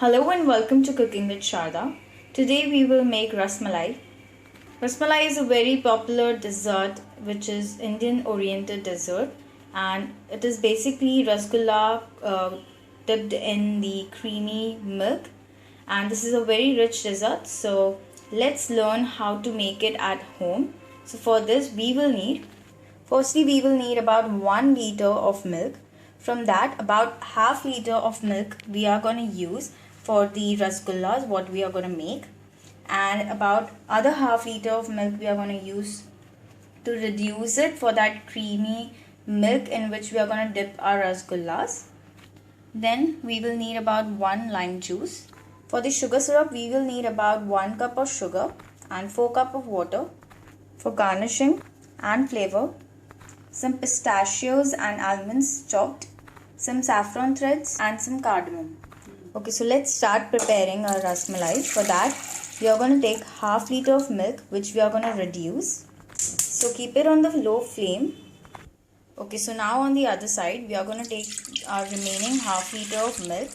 Hello and welcome to Cooking with Sharda. Today we will make Rasmalai. Rasmalai is a very popular dessert which is Indian oriented dessert, and it is basically rasgulla dipped in the creamy milk, and this is a very rich dessert. So let's learn how to make it at home. So for this we will need about 1 liter of milk. From that, about half liter of milk we are going to use for the rasgullas what we are going to make, and about other half liter of milk we are going to use to reduce it for that creamy milk in which we are going to dip our rasgullas. Then we will need about 1 lime juice. For the sugar syrup we will need about 1 cup of sugar and 4 cup of water. For garnishing and flavor, some pistachios and almonds chopped, some saffron threads and some cardamom. Okay, so let's start preparing our rasmalai. For that, we are going to take half liter of milk which we are going to reduce. So keep it on the low flame. Okay, so now on the other side, we are going to take our remaining half liter of milk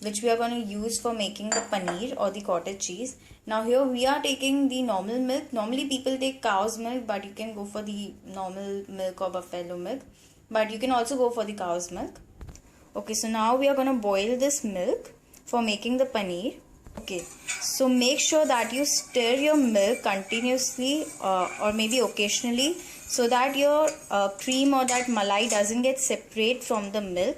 which we are going to use for making the paneer or the cottage cheese. Now here we are taking the normal milk. Normally people take cow's milk, but you can go for the normal milk or buffalo milk. But you can also go for the cow's milk. Okay, so now we are going to boil this milk for making the paneer. Okay, so make sure that you stir your milk continuously or maybe occasionally, so that your cream or that malai doesn't get separate from the milk.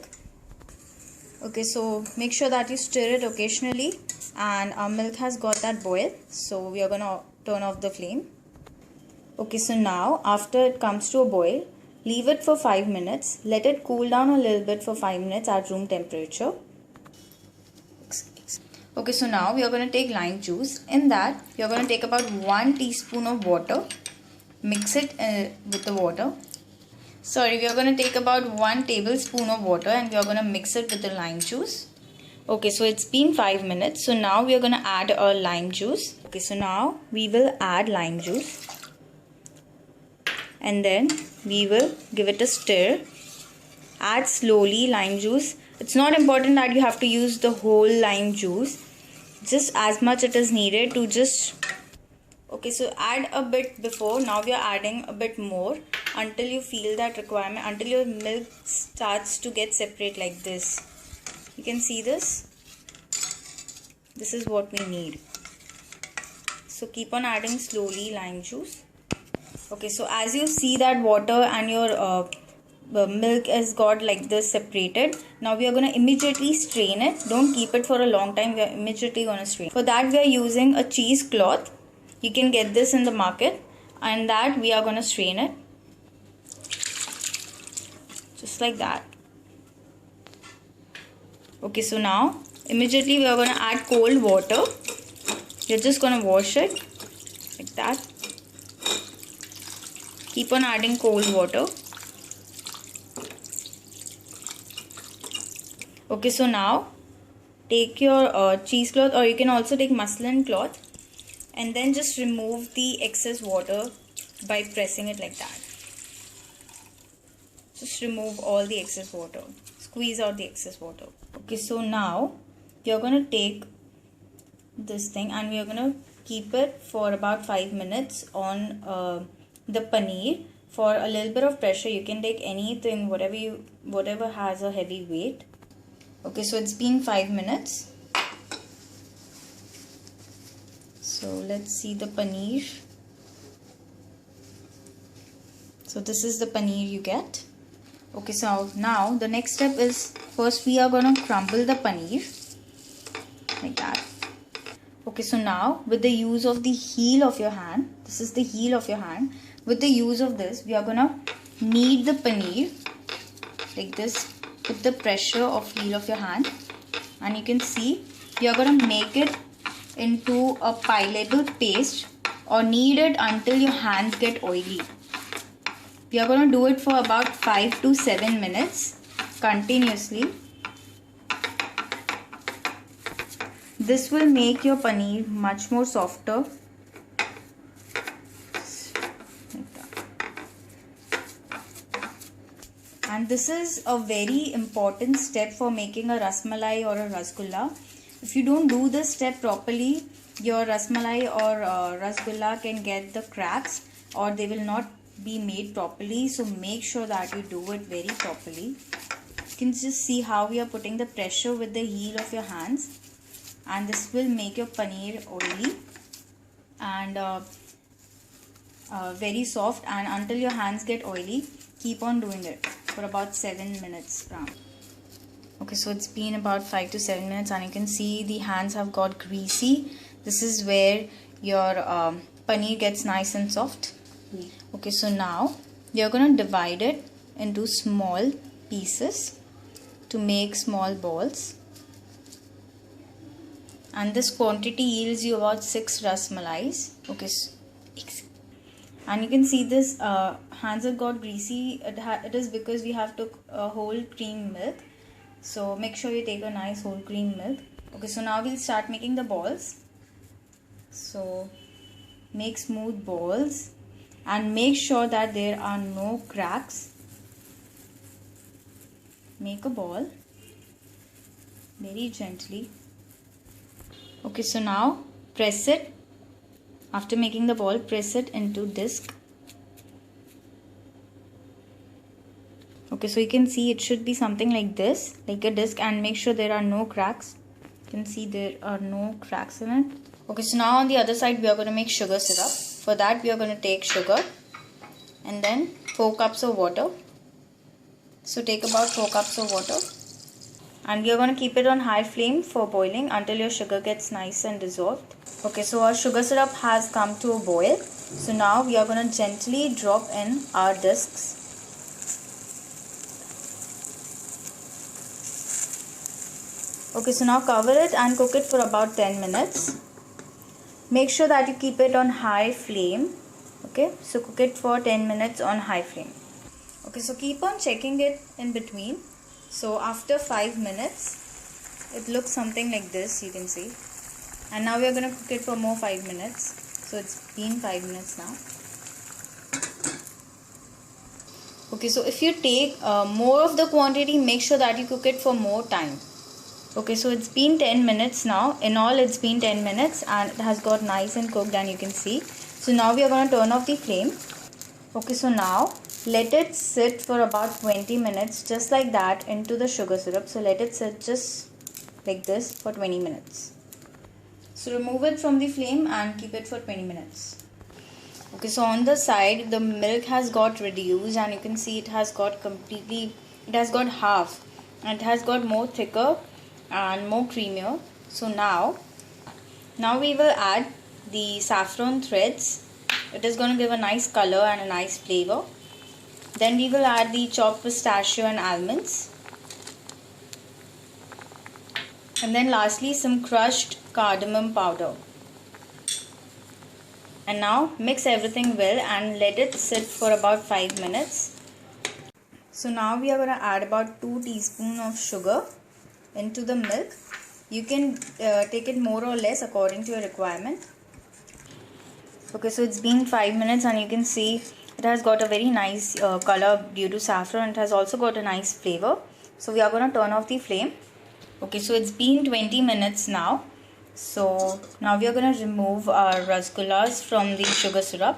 Okay, so make sure that you stir it occasionally, and our milk has got that boil, so we are going to turn off the flame. Okay, so now after it comes to a boil, leave it for 5 minutes. Let it cool down a little bit for 5 minutes at room temperature. Okay, so now we are going to take lime juice. In that, we are going to take about 1 teaspoon of water. Mix it with the water. We are going to take about 1 tablespoon of water and we are going to mix it with the lime juice. Okay, so it's been 5 minutes. So now we are going to add our lime juice. Okay, so now we will add lime juice. And then we will give it a stir. Add slowly lime juice. It's not important that you have to use the whole lime juice. Just as much it is needed to just... Okay, so add a bit before. Now we are adding a bit more until you feel that requirement, until your milk starts to get separate like this. You can see this. This is what we need. So keep on adding slowly lime juice. Okay, so as you see that water and your milk has got like this separated, now we are going to immediately strain it. Don't keep it for a long time. We are immediately going to strain. For that we are using a cheesecloth. You can get this in the market, and that we are going to strain it just like that. Okay, so now immediately we are going to add cold water. You're just going to wash it like that. Keep on adding cold water. Okay, so now take your cheesecloth, or you can also take muslin cloth, and then just remove the excess water by pressing it like that. Just remove all the excess water. Squeeze out the excess water. Okay, so now you're going to take this thing and we are going to keep it for about 5 minutes on the paneer for a little bit of pressure. You can take anything, whatever has a heavy weight. Okay, so it's been 5 minutes. So let's see the paneer. So this is the paneer you get. Okay, so now the next step is, first we are going to crumble the paneer like that. Okay, so now with the use of the heel of your hand, this is the heel of your hand, with the use of this we are going to knead the paneer like this with the pressure of heel of your hand, and you can see you are going to make it into a pieable paste or knead it until your hands get oily. We are going to do it for about 5 to 7 minutes continuously. This will make your paneer much more softer. Like that. And this is a very important step for making a rasmalai or a rasgulla. If you don't do this step properly, your rasmalai or rasgulla can get the cracks, or they will not be made properly. So make sure that you do it very properly. You can just see how we are putting the pressure with the heel of your hands, and this will make your paneer oily and very soft. And until your hands get oily, keep on doing it for about 7 minutes round. Okay, so it's been about 5 to 7 minutes and you can see the hands have got greasy. This is where your paneer gets nice and soft. Okay, so now you're going to divide it into small pieces to make small balls. And this quantity yields you about 6 rasmalais. Okay, so, and you can see this hands have got greasy. It is because we have took whole cream milk. So make sure you take a nice whole cream milk. Okay, so now we'll start making the balls. So make smooth balls and make sure that there are no cracks. Make a ball very gently. Okay, so now press it. After making the ball, press it into disc. Okay, so you can see it should be something like this, like a disc, and make sure there are no cracks. You can see there are no cracks in it. Okay, so now on the other side we are going to make sugar syrup. For that we are going to take sugar and then 4 cups of water. So take about 4 cups of water and we are going to keep it on high flame for boiling until your sugar gets nice and dissolved. Okay, so our sugar syrup has come to a boil. So now we are going to gently drop in our discs. Okay, so now cover it and cook it for about 10 minutes. Make sure that you keep it on high flame. Okay, so cook it for 10 minutes on high flame. Okay, so keep on checking it in between. So after 5 minutes, it looks something like this, you can see. And now we are going to cook it for more 5 minutes. So it's been 5 minutes now. Okay, so if you take more of the quantity, make sure that you cook it for more time. Okay, so it's been 10 minutes now. In all, it's been 10 minutes and it has got nice and cooked, and you can see. So now we are going to turn off the flame. Okay, so now let it sit for about 20 minutes just like that into the sugar syrup. So let it sit just like this for 20 minutes. So remove it from the flame and keep it for 20 minutes. Okay, so on the side the milk has got reduced and you can see it has got half, and it has got more thicker and more creamier. So now we will add the saffron threads. It is going to give a nice color and a nice flavor. Then we will add the chopped pistachio and almonds, and then lastly some crushed cardamom powder. And now mix everything well and let it sit for about 5 minutes. So now we are going to add about 2 teaspoons of sugar into the milk. You can take it more or less according to your requirement. Okay, so it's been 5 minutes and you can see it has got a very nice color due to saffron. It has also got a nice flavor. So we are going to turn off the flame. Okay, so it's been 20 minutes now. So now we are going to remove our rasgullas from the sugar syrup.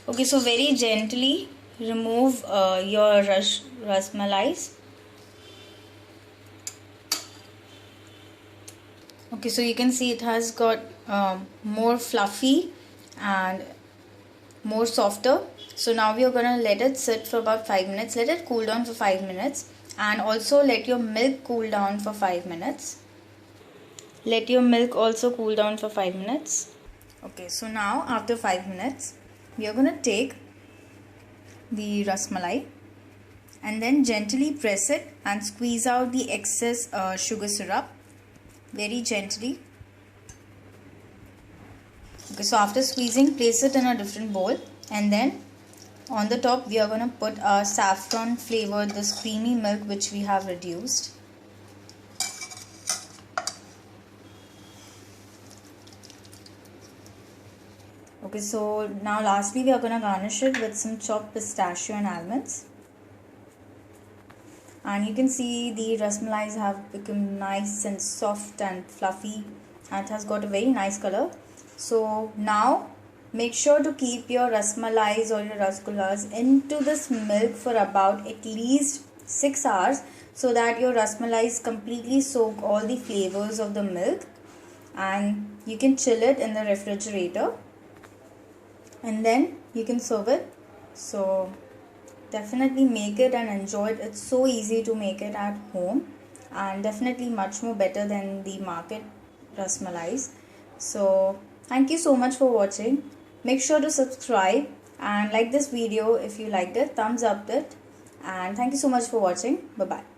Okay, so very gently remove your rasmalais. Okay, so you can see it has got more fluffy and more softer. So now we are going to let it sit for about 5 minutes. Let it cool down for 5 minutes, and also let your milk cool down for 5 minutes. Let your milk also cool down for 5 minutes. Okay, so now after 5 minutes, we are going to take the rasmalai and then gently press it and squeeze out the excess sugar syrup very gently. Okay, so after squeezing, place it in a different bowl, and then on the top we are going to put our saffron flavored this creamy milk which we have reduced. Okay, so now lastly we are going to garnish it with some chopped pistachio and almonds. and you can see the rasmalais have become nice and soft and fluffy, and it has got a very nice color. So now make sure to keep your rasmalais or your rasgullas into this milk for about at least 6 hours, so that your rasmalais completely soak all the flavors of the milk, and you can chill it in the refrigerator and then you can serve it. So definitely make it and enjoy it. It's so easy to make it at home, and definitely much more better than the market rasmalais. So thank you so much for watching. Make sure to subscribe and like this video if you liked it. Thumbs up it, and thank you so much for watching. Bye bye.